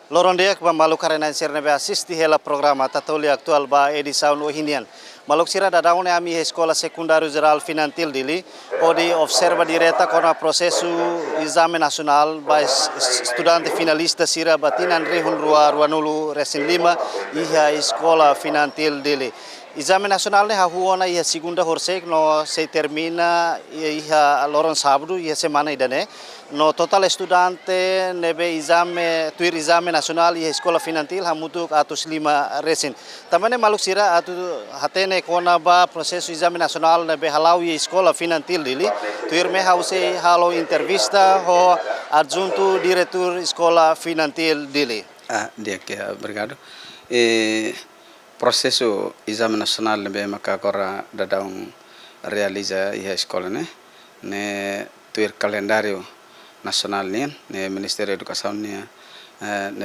Lorondiak ba maluk karena sirne be assist di hela programa tatoli aktual ba edisaun ohinian. Maluk sira da daune ami sekolah sekundaru geral finantil dili odi observa direta kona prosesu exame nasional ba studente finalista sira batinan rehun ruanulu resin lima iha sekolah finantil dili. Exame nasional ne hahuona iha segunda horsek no se termina iha loron sabdu iha semana idane no total estudante nebe tuir exame nasional iha sekolah finantil hamutuk atus lima resin. Tamane maluk sira atu hatene kona ba proses exame nasional nebe halau iha sekolah finantil dili tuir me hause halo intervista ho adjunto diretor sekolah finantil dili. Dia que obrigado. Processo exame nacional be maka kora dadang realiza iha escola ne tuir calendário nacional ne Ministério da Educação ne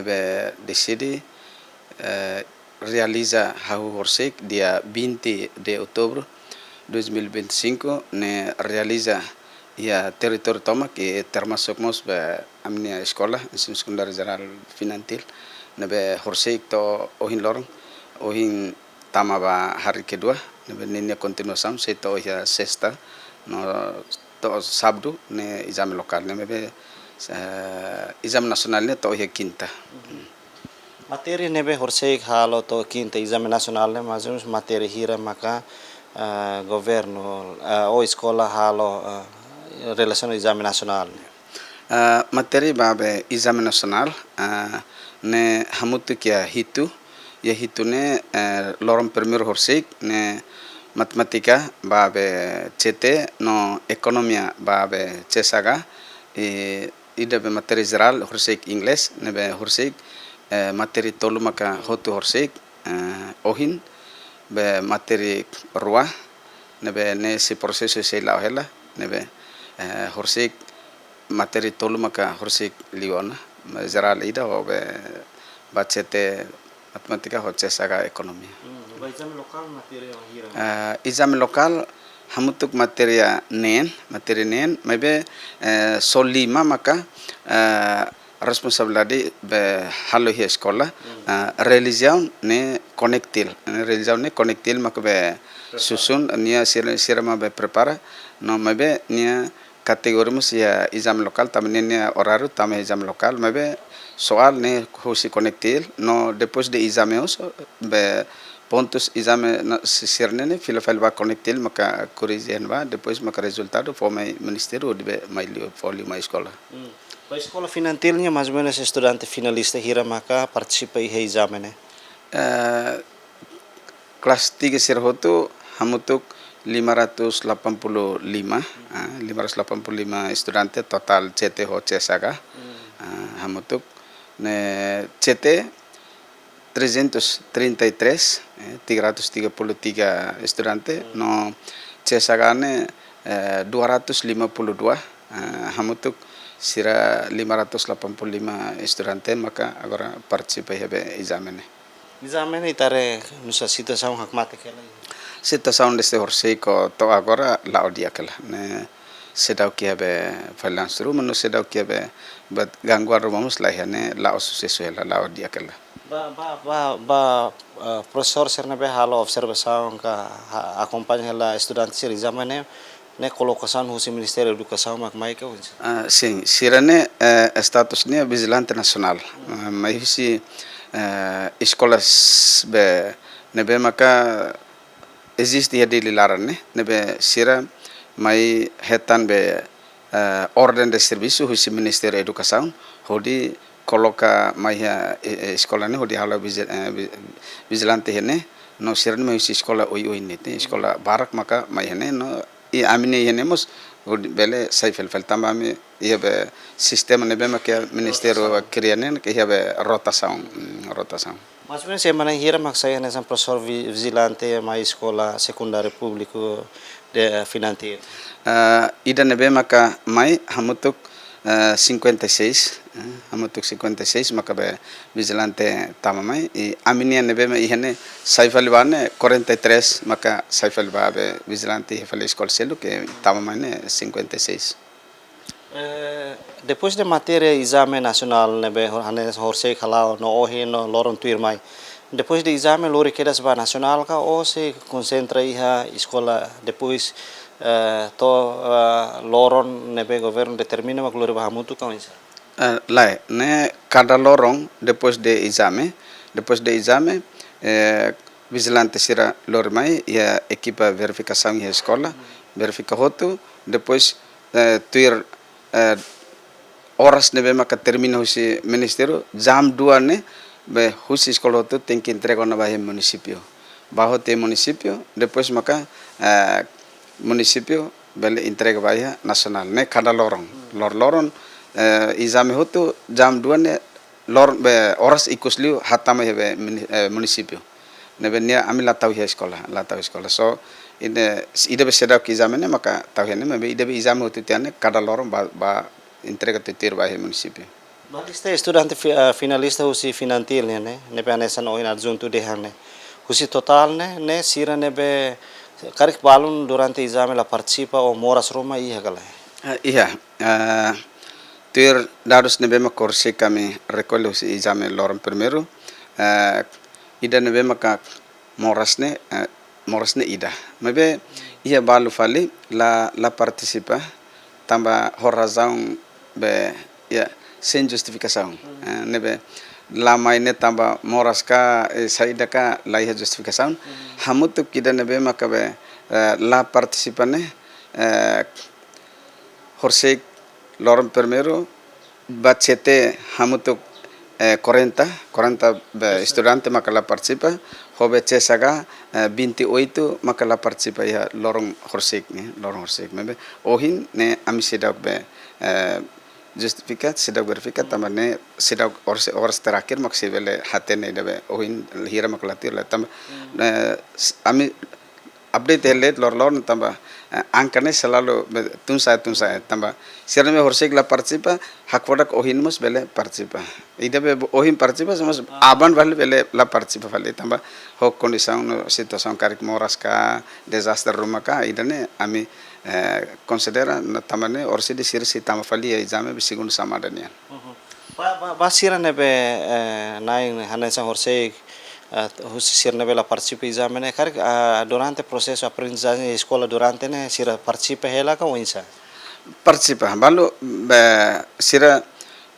be decide realiza hau horsek dia 20 de outubro 2025 ne realiza ia território toma que termasuk mos be amnia escola ensino secundário geral finantil ne be horsek to ohin lorong ohin tama ba hari kedua nebe ninya continuação seto ya sexta no to sabdu ne exame lokal ne be exame nasional ne to ya quinta. Materi nebe horsek halo to quinta exame nasional ne mazunus materi hira maka governo o escola halo relação exame nasional. Materi babe exame nasional ne hamutu kia hitu ya hitune lorong primeiro horsek ne matematika babe CT no ekonomia babe CSAGA ida be materi geral horsek inglés ne be horsek materi tolu maka hotu horsek ohin be materi rua ne be ne si proseso se la hela ne be horsek materi tolu maka horsek liona geral ida o be bacete matematika ho CSAGA ekonomi. Exame lokal materi hira. Exame lokal hamutuk materi nen maybe solima maka responsabilidade be halo hi sekolah religião ne conectil maka be susun nia sirama be prepara no maybe nia kategori mus ya exame lokal tamne nia horário tamne exame lokal maybe soal ne husi conectil no depois de exame be pontos exame sirne ne filafel ba conectil maka corrigir ba depois maka resultado for mai ministério de mai folio mai escola. Ba escola finantilnya mais ou menos estudante finalista hira maka participa i exame ne. Kelas 3 sirhotu hamutuk 585 estudante total CT ho CSAGA hamutuk ne CT 333 estudante no CSAGA ne 252 hamutuk sira 585 estudante maka agora participa hebe exame ne. Exame ne itare nusa situação hakmate kela. Situação deste horseko to agora la odia kela ne sedau kia be finance room no sedau kia be but gangguan rumamos lah ya ne la sucesso la odia kela. Ba professor serna be halo observação ka acompanha la estudante sir exame ne colocação husi Ministério da Educação mak mai ka sim sirane status ne vigilante nacional mai husi escolas be nebe maka existe ya dilaran nebe sira mai hetan be ordem de serviço husi Ministério da Educação hodi coloca mai escola ne hodi hala vigilante hene no sira mai husi escola oi ne escola barak maka mai hene no i amine hene mos bele saifel tamba me ia be sistema nebe maka Ministério crianen ke ia be rotação. Mais ou menos semana hira mak saya nessa professor vigilante mai escola secundário público de finantil. Ida nebe maka mai hamutuk 56 maka be vigilante tamamai e aminia nebe me ihane saifal bane 43 maka saifal ba be vigilante hefale escola selo que tamamai ne 56. Depois de matéria exame nacional nebe hanes horsei kalau no ohi no loron tuir mai. Depois de exame lori queda ba nacional ka ou se concentra iha escola depois to loron nebe governo determina mak lori bahamutu ka insa. Lai, ne cada lorong depois de exame, vigilante sira lormai ya equipa verificação ya escola, verifica hotu, depois tuir horas nebe maka termina husi ministério, jam 2 ne be husi escola hotu tem que entregar na bairro município. Bajo te município, depois maka município bele entrega bairro nacional, ne cada lorong. Loron exame hotu jam 2 ne horas ikusliu hatama hebe município. Nebe nia ami latau he sekolah. So ide be sedau ki exame ne maka tahu ne mebe ide be exame hotu tiane cada lorong ba entrega tutir ba he município. Balista estudante finalista husi finantil ne nebe anesan oin adjunto de hane. Husi total ne sira nebe karik balun durante exame la participa o moras Roma iha gala. Iya, tuir dados nebe ma corse kami recolhe husi exame loron primeiro. Ida nebe maka morasne ida. Mebe ia balu fali la participa tamba horazão be ya sem justificação. Nebe la maine tamba moraska saída ka la ia justificação. Hamutu kida nebe maka be la participa ne horsek loron primeiro bachete hamutu 40 estudante maka la participa, hobe cesaga 28 maka la participa ya lorong horsek mebe ohin ne ami sedak be justifikat sedak verifikat tamane sedak ors terakhir mak sebele hatene debe ohin hira mak latir la tam ami update helet lor tamba angkane selalu tunsa tamba sirame horsek la participa hakwadak ohin mus bele participa ida be ohin participa mas aban vale bele la participa vale tamba hok condição situação karik moras ka disaster rumah ka idane ami considera na tamane orsi di sirsi tama fali ya exame bisigun sama dania ba sira nebe nain hanesa horsek husi sir nebe la participa exame ne karik durante processo aprendizagem escola durante ne sira participa hela ka insa. Participa balu sira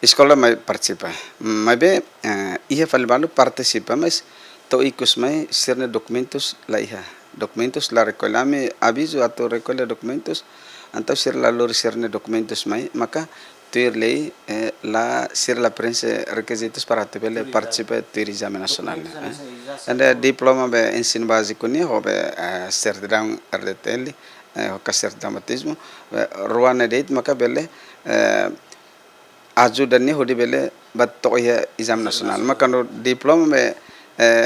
escola mai participa mabe ia fal balu participa mas to ikus mai sirne documentos la recolame aviso atau recolhe documentos antau sir la lor sirne documentos mai maka tuir lei la sir la prensa requisitos para tebele participa tuir exame nacional anda diploma be ensino básico ni hobe certidão RDTL hoka certificatismo ruana date maka bele ajudan ni hodi bele batto ya exame nacional maka no diploma be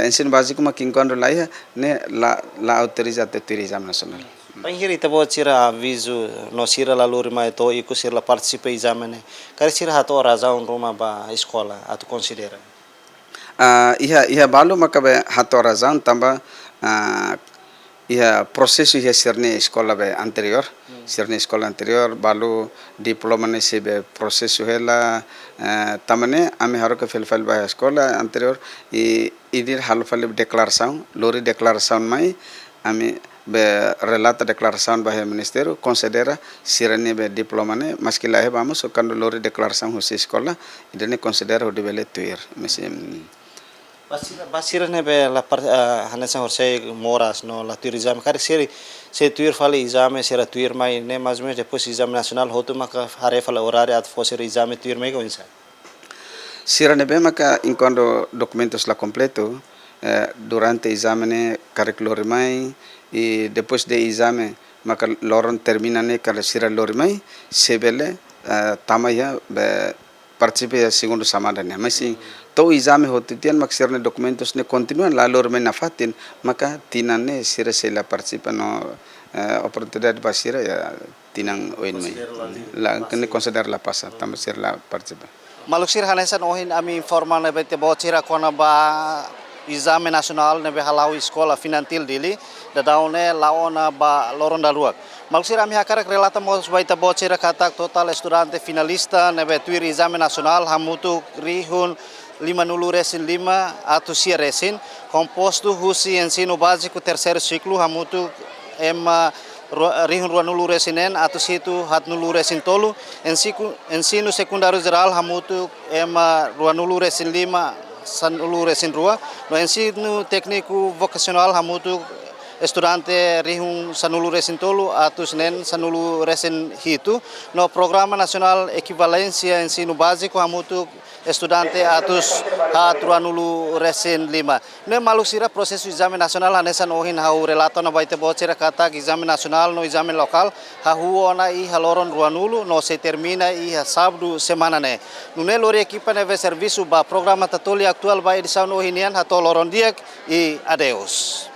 ensino básico makin kondo lai ne la autorizado tuir exame nacional. Panghiri tabo sira aviso no sira la lori mai to iku sira la participa exame ne kari sira hato razão Roma ba escola atu considera iha balu maka be hato razão tamba ia processo ia sirne escola be anterior sirne escola anterior balu diploma ne sebe processo hela tamane ami haroka fil ba escola anterior idir hal fal declaração lori declaração mai ami be relata declaração ba ministério considera sirne be diploma ne maskila he vamos quando lori declaração husi escola idene considera o debele tuir mesim basira nebe la hanesa horsei moras no la tuir exame kari siri se tuir fali exame sira tuir mai ne mais menos depois exame nacional hotu maka hare fala horário at fosir exame tuir mai ko insa sira nebe maka enquanto documentos la completo durante exame karik lori mai e depois de exame maka loron termina ne kala sira lori mai sebele tamaya be participe segundo samada ne masi to exame hotitian mak sirne documentos ne continuan la lor men nafatin maka tinan ne sira sela participa no oportunidade basira ya tinang oin mai la kene consider la pasa tam sir la participa maluk sir hanesan ohin ami informal ne bete bocira kona ba exame nasional nebe halau escola finantil dili da daune laona ba loron daluak. Malsira mi hakarak relata mos baita bocera katak total estudante finalista nebe tuir exame nasional hamutu rihun 5 resin 5 atau sia resin composto husi ensino básico terceiro ciclo hamutu rihun 2 resinen atau situ 4 resin tolu ensino secundário geral hamutu 2 resin 5 1 resin 2 no ensino técnico vocacional hamutu estudante rihun 1 resin tolu atau senen 1 resin hitu no programa nasional equivalência ensino básico hamutu estudante atus ha 3 resin 5 ne malusira prosesu exame nasional hanesan ohin hau relato na baita bocera kata exame nasional no exame lokal hahuona i haloron 2 no se termina i sábado semana ne nune lori equipa neve serviço ba programa tatoli aktual ba edição ohinian hatoloron diak i adeus.